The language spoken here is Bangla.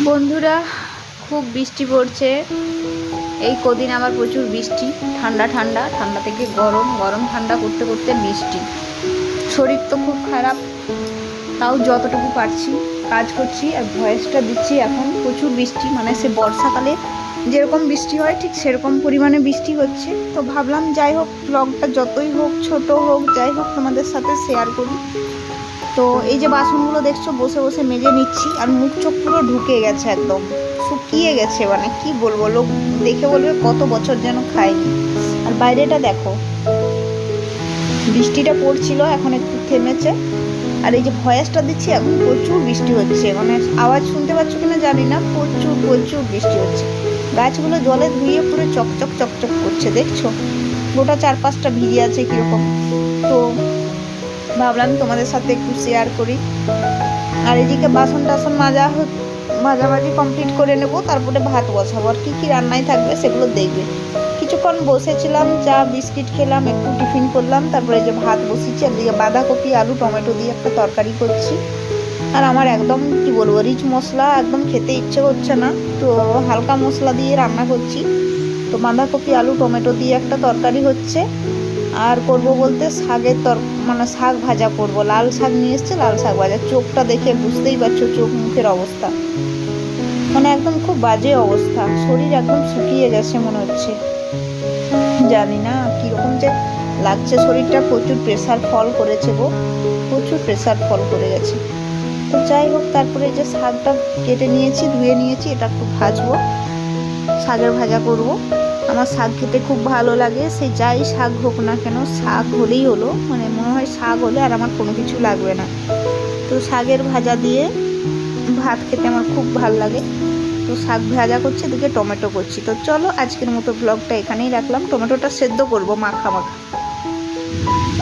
বন্ধুরা, খুব বৃষ্টি পড়ছে। এই কদিন আবার প্রচুর বৃষ্টি, ঠান্ডা ঠান্ডা, ঠান্ডা থেকে গরম, গরম ঠান্ডা করতে করতে বৃষ্টি। শরীর তো খুব খারাপ, তাও যতটুকু পারছি কাজ করছি আর ভয়েসটা দিচ্ছি। এখন প্রচুর বৃষ্টি, মানে সে বর্ষাকালে যেরকম বৃষ্টি হয় ঠিক সেরকম পরিমাণে বৃষ্টি হচ্ছে। তো ভাবলাম যাই হোক, ব্লগটা যতই হোক, ছোট হোক, যাই হোক, তোমাদের সাথে শেয়ার করি। তো এই যে বাসনগুলো দেখছো বসে বসে মেজে নিচ্ছি, আর মুখ চোখ পুরো ঢুকে গেছে, একদম শুকিয়ে গেছে, মানে কি বলবো, লোক দেখে বলবে কত বছর যেন খায়নি। আর বাইরেটা দেখো, বৃষ্টিটা পড়ছিল, এখন একটু থেমেছে। আর এই যে ভয়েসটা দিচ্ছি, এখন প্রচুর বৃষ্টি হচ্ছে, মানে আওয়াজ শুনতে পাচ্ছ কিনা জানি না, প্রচুর প্রচুর বৃষ্টি হচ্ছে। গাছগুলো জলে ধুয়ে পুরো চকচক চকচক করছে, দেখছো গোটা চারপাশটা ভিজে আছে কীরকম। তো ভাবলাম তোমাদের সাথে একটু শেয়ার করি। আর এদিকে বাসন টাসন মাজামাজি কমপ্লিট করে নেবো, তারপরে ভাত বসাবো। আর কী কী রান্নায় থাকবে সেগুলো দেখবে। কিছুক্ষণ বসেছিলাম, চা বিস্কিট খেলাম, একটু টিফিন করলাম, তারপরে যে ভাত বসিয়েছি। আর দিকে বাঁধাকপি আলু টমেটো দিয়ে একটা তরকারি করছি। আর আমার একদম কি বলবো, রিচ মশলা একদম খেতে ইচ্ছে করছে না, তো হালকা মশলা দিয়ে রান্না করছি। তো বাঁধাকপি আলু টমেটো দিয়ে একটা তরকারি হচ্ছে। আর করব বলতে শাকের মানে শাক ভাজা করব। লাল শাক নিয়ে এসছে, লাল শাক ভাজা। চোখটা দেখে বুঝতেই পারছো চোখ মুখের অবস্থা, মানে একদম খুব বাজে অবস্থা। শরীর একদম শুকিয়ে গেছে মনে হচ্ছে, জানি না কীরকম যে লাগছে শরীরটা। প্রচুর প্রেশার ফল করেছে গো, প্রচুর প্রেশার ফল করে গেছে। তো যাই হোক, তারপরে যে শাকটা কেটে নিয়েছি, ধুয়ে নিয়েছি, এটা একটু ভাজবো, শাকের ভাজা করব। আমার শাক খেতে খুব ভালো লাগে, সে যাই শাক হোক না কেন, শাক হলেই হলো, মানে মনে হয় শাক হলে আর আমার কোনো কিছু লাগবে না। তো শাকের ভাজা দিয়ে ভাত খেতে আমার খুব ভালো লাগে। তো শাক ভাজা করছি, এদিকে টমেটো করছি। তো চলো আজকের মতো ব্লগটা এখানেই রাখলাম। টমেটোটা সেদ্ধ করব মাখা মাখা।